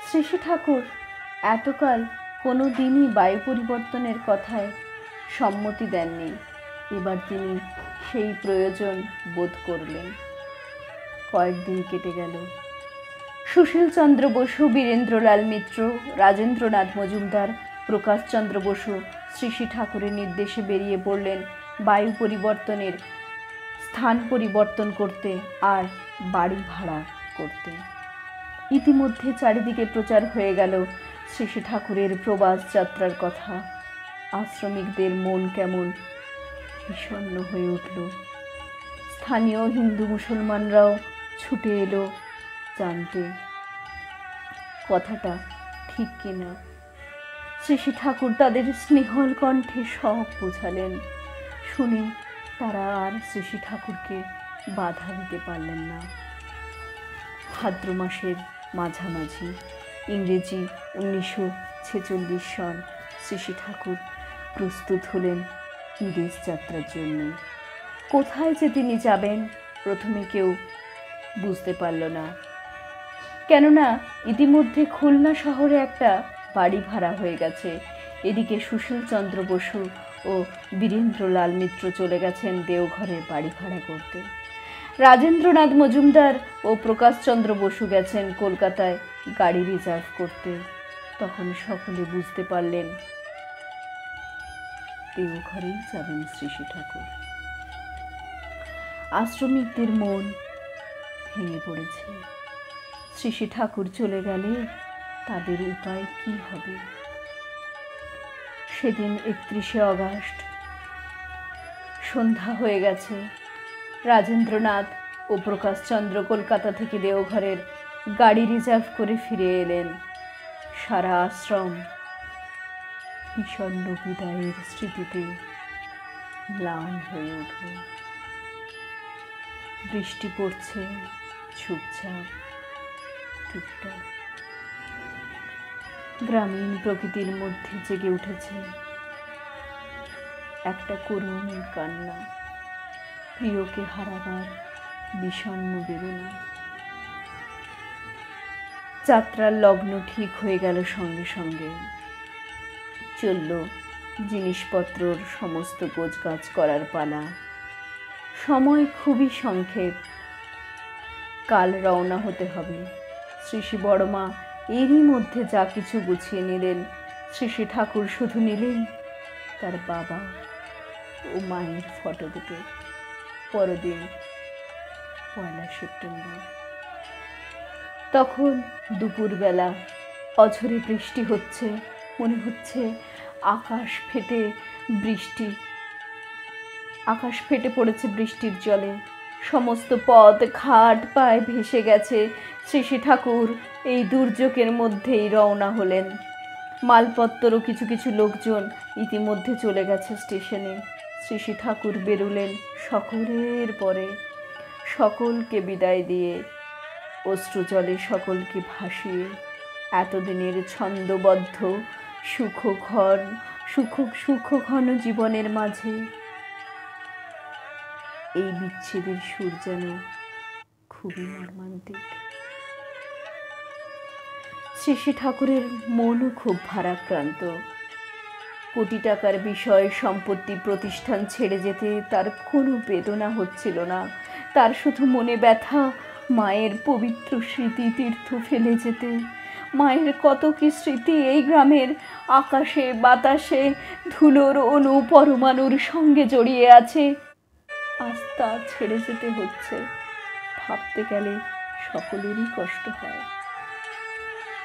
শ্রী শ্রী ঠাকুর এতকাল কোনো দিনই বায়ু পরিবর্তনের কথায় সম্মতি দেননি। এবার তিনি সেই প্রয়োজন বোধ করলেন। কয়েকদিন কেটে গেল। সুশীলচন্দ্র বসু, বীরেন্দ্রলাল মিত্র, রাজেন্দ্রনাথ মজুমদার, প্রকাশচন্দ্র বসু শ্রী শ্রী ঠাকুরের নির্দেশে বেরিয়ে পড়লেন বায়ু পরিবর্তনের স্থান পরিবর্তন করতে আর বাড়ি ভাড়া করতে। ইতিমধ্যে চারিদিকে প্রচার হয়ে গেল শ্রী শ্রী ঠাকুরের প্রবাস যাত্রার কথা। আশ্রমিকদের মন কেমন বিষণ্ণ হয়ে উঠল। স্থানীয় হিন্দু মুসলমানরাও ছুটে এলো জানতে কথাটা ঠিক কিনা। শ্রী শ্রী ঠাকুর তাদের স্নেহল কণ্ঠে সব বোঝালেন। শুনে তারা আর শ্রী শ্রী ঠাকুরকে বাধা দিতে পারলেন না। ভাদ্র মাসের মাঝামাঝি, ইংরেজি 1946 সন, শ্রী শ্রী ঠাকুর প্রস্তুত হলেন বিদেশ যাত্রার জন্য। কোথায় যে তিনি যাবেন প্রথমে কেউ বুঝতে পারল না, কেননা ইতিমধ্যে খুলনা শহরে একটা বাড়ি ভাড়া হয়ে গেছে। এদিকে সুশীলচন্দ্র বসু ও বীরেন্দ্রলাল মিত্র চলে গেছেন দেওঘরে বাড়ি ভাড়া করতে। রাজেন্দ্রনাথ মজুমদার ও প্রকাশচন্দ্র বসু গেছেন কলকাতায় গাড়ি রিজার্ভ করতে। তখন সকলে বুঝতে পারলেন দেওঘরেই যাবেন শ্রী শ্রী ঠাকুর। আশ্রমিকদের মন ভেঙে পড়েছে। শ্রী শ্রী ঠাকুর চলে গেলে তাদের উপায় কি হবে? সেদিন 31শে অগাস্ট সন্ধ্যা হয়ে গেছে। রাজেন্দ্রনাথ ও প্রকাশচন্দ্র কলকাতা থেকে দেওঘরের গাড়ি রিজার্ভ করে ফিরে এলেন। সারা আশ্রম বিষণ্ণ বিদায়ের স্মৃতিতে ম্লান হয়ে উঠল। বৃষ্টি পড়ছে ঝুপঝাপ টুকটাক। গ্রামীণ প্রকৃতির মধ্যে জেগে উঠেছে একটা করুণ কান্না, প্রিয়কে হারাবার বিষণ্ণ বেদনা। যাত্রার লগ্ন ঠিক হয়ে গেল সঙ্গে সঙ্গে। চলল জিনিসপত্রর সমস্ত গোছগাছ করার পালা। সময় খুবই সংক্ষেপ, কাল রওনা হতে হবে। শ্রী শ্রী বড়মা এরই মধ্যে যা কিছু গুছিয়ে নিলেন। শ্রী শ্রী ঠাকুর শুধু নিলেন তার বাবা ও মায়ের ফটো দুটো। পরদিন 1 সেপ্টেম্বর। তখন দুপুরবেলা অঝরে বৃষ্টি হচ্ছে। মনে হচ্ছে আকাশ ফেটে পড়েছে বৃষ্টির জলে। সমস্ত পথ ঘাট পায়ে ভেসে গেছে। শ্রী শ্রী ঠাকুর এই দুর্যোগের মধ্যেই রওনা হলেন। মালপত্রও কিছু কিছু লোকজন ইতিমধ্যে চলে গেছে স্টেশনে। শ্রী শ্রী ঠাকুর বেরুলেন সকলের পরে, সকলকে বিদায় দিয়ে, অশ্রুজলে সকলকে ভাসিয়ে। এতদিনের ছন্দবদ্ধ সুখঘন জীবনের মাঝে এই বিচ্ছেদের সুর যেন খুবই মর্মান্তিক। শ্রী শ্রী ঠাকুরের মনও খুব ভারাক্রান্ত। কোটি টাকার বিষয়, সম্পত্তি, প্রতিষ্ঠান ছেড়ে যেতে তার কোনো বেদনা হচ্ছিল না। তার শুধু মনে ব্যথা মায়ের পবিত্র স্মৃতি তীর্থ ফেলে যেতে। মায়ের কত কি স্মৃতি এই গ্রামের আকাশে বাতাসে ধুলোর অণু পরমাণুর সঙ্গে জড়িয়ে আছে। আজ তা ছেড়ে যেতে হচ্ছে। ভাবতে গেলে সকলেরই কষ্ট হয়,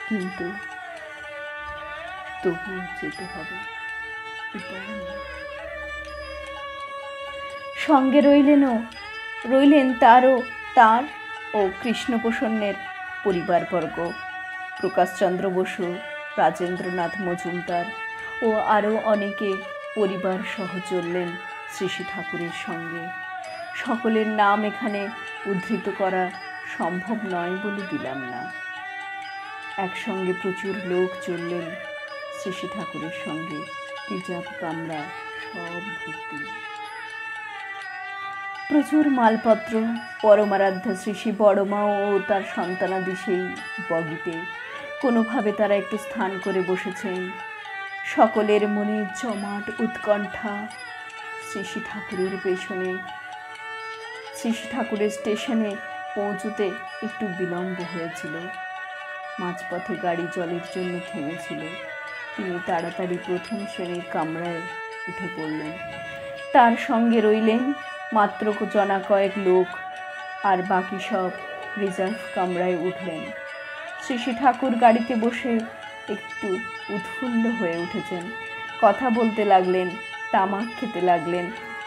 কিন্তু তবুও যেতে হবে। সঙ্গে রইলেন তার ও কৃষ্ণপ্রসন্নের পরিবারবর্গ, প্রকাশচন্দ্র বসু, রাজেন্দ্রনাথ মজুমদার ও আরও অনেকে পরিবার সহ চললেন শ্রী শ্রী ঠাকুরের সঙ্গে। সকলের নাম এখানে উদ্ধৃত করা সম্ভব নয় বলে দিলাম না। একসঙ্গে প্রচুর লোক চললেন শ্রী শ্রী ঠাকুরের সঙ্গে। রিজার্ভ কামরা সব ভর্তি। প্রচুর মালপত্র। পরমারাধ্যা শ্রী শ্রী বড়মা ও তার সন্তানাদি সেই বগিতে। কোনোভাবে তারা একটু স্থান করে বসেছেন। সকলের মনে জমাট উৎকণ্ঠা শ্রী ঠাকুরের পেছনে। শ্রী ঠাকুরের স্টেশনে পৌঁছতে একটু বিলম্ব হয়েছিল। মাঝপথে গাড়ি জলের জন্য থেমেছিল। তিনি তাড়াতাড়ি প্রথম শ্রেণীর কামরায় উঠে পড়লেন। তার সঙ্গে রইলেন মাত্র জনা কয়েক লোক, আর বাকি সব রিজার্ভ কামরায় উঠলেন। শ্রী ঠাকুর গাড়িতে বসে একটু উৎফুল্ল হয়ে উঠেছেন। কথা বলতে লাগলেন, তামাক খেতে লাগলেন,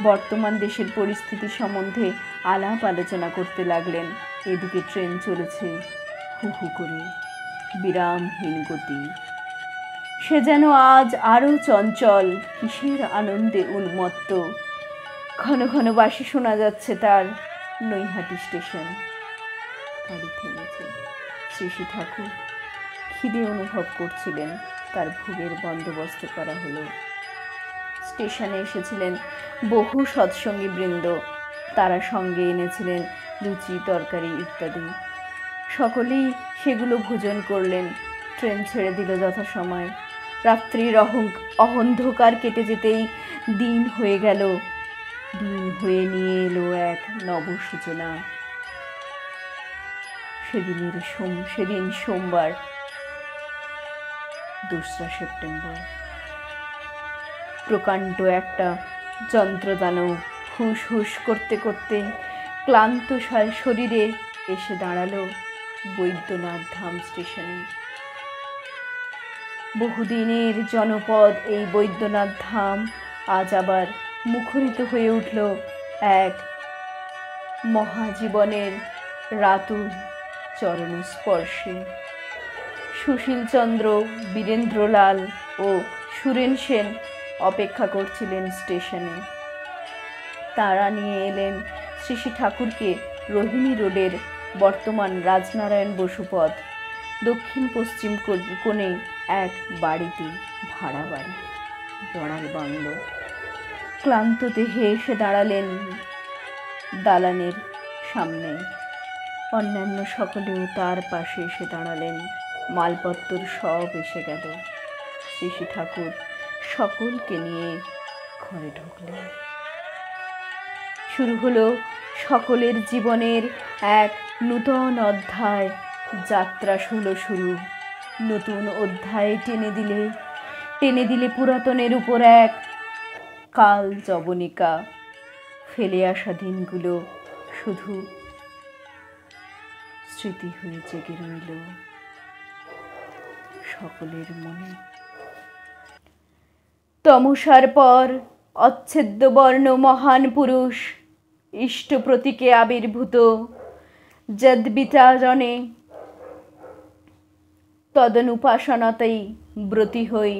বর্তমান দেশের পরিস্থিতি সম্বন্ধে আলাপ আলোচনা করতে লাগলেন। এদিকে ট্রেন চলেছে হু হু করে, বিরামহীন গতি। সে যেন আজ আরও চঞ্চল, কিসের আনন্দে উন্মত্ত। ঘন ঘন বাঁশি শোনা যাচ্ছে তার। নৈহাটি স্টেশন। গাড়ি থেমেছে। শ্রী ঠাকুর খিদে অনুভব করছিলেন। তার ভোগের বন্দোবস্ত করা হলো। স্টেশনে এসেছিলেন বহু সৎসঙ্গী বৃন্দ। তারা সঙ্গে এনেছিলেন লুচি, তরকারি ইত্যাদি। সকলেই সেগুলো ভোজন করলেন। ট্রেন ছেড়ে দিল যথাসময়। রাত্রির অন্ধকার কেটে যেতেই দিন হয়ে গেল। দিন হয়ে নিয়ে এলো এক নবসূচনা। সেদিন সোমবার, 2রা সেপ্টেম্বর। প্রকাণ্ড একটা যন্ত্রদানব হুস হুস করতে করতে ক্লান্ত শরীরে এসে দাঁড়ালো বৈদ্যনাথ ধাম স্টেশনে। বহুদিনের জনপদ এই বৈদ্যনাথ ধাম আজ আবার মুখরিত হয়ে উঠল এক মহাজীবনের রাতুল চরণস্পর্শে। সুশীলচন্দ্র, বীরেন্দ্রলাল ও সুরেন সেন অপেক্ষা করছিলেন স্টেশনে। তারা নিয়ে এলেন শ্রী ঠাকুরকে রোহিণী রোডের বর্তমান রাজনারায়ণ বসু পথ দক্ষিণ পশ্চিম কোণে এক বাড়িতে, ভাড়া বাড়ি, বড়াল বাংলো। ক্লান্ত দেহে এসে দাঁড়ালেন দালানের সামনে। অন্যান্য সকলেও তার পাশে এসে দাঁড়ালেন। মালপত্র সব এসে গেল। শ্রী ঠাকুর সকলকে নিয়ে ঘরে ঢুকলেন। শুরু হলো সকলের জীবনের এক নূতন অধ্যায়। যাত্রা হলো শুরু। নতুন অধ্যায় টেনে দিলে পুরাতনের উপর এক কাল জবনিকা। ফেলে আসা দিনগুলো শুধু স্মৃতি হয়ে জেগে রইল সকলের মনে। তমসার পর অচ্ছেদ্য বর্ণ মহান পুরুষ ইষ্ট প্রতীকে আবির্ভূত। যদ্বিচারণে তদনুপাসনাতেই ব্রতী হই।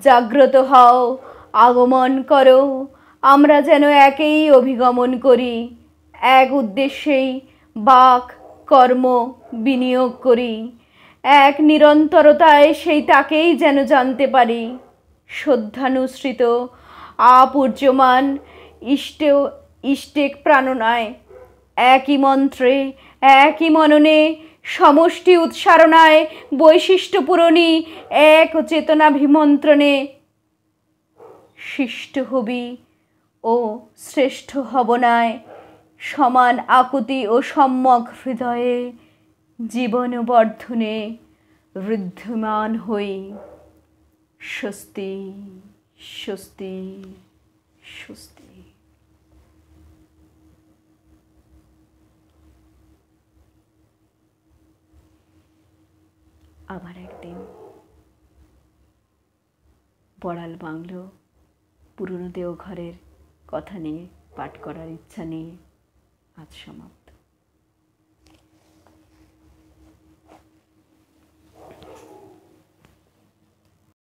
জাগ্রত হও, আগমন করো, আমরা যেন একেই অভিগমন করি। এক উদ্দেশ্যেই বাক কর্ম বিনিয়োগ করি। এক নিরন্তরতায় সেই তাকেই যেন জানতে পারি। শ্রদ্ধানুসৃত আপূর্যমান ইষ্টেক প্রাণনায় একই মন্ত্রে, একই মননে, সমষ্টি উৎসারণায়, বৈশিষ্ট্য পূরণী এক চেতনাভিমন্ত্রণে শিষ্ট হবি ও শ্রেষ্ঠ হবনায় সমান আকুতি ও সম্যক হৃদয়ে জীবন বর্ধনে ঋদ্ধিমান হই। স্বস্তি, স্বস্তি, স্বস্তি। আবার একদিন বড়াল বাংলো, পুরনো দেওঘরের কথা নিয়ে পাঠ করার ইচ্ছা নিয়ে আজ সমাপ্ত।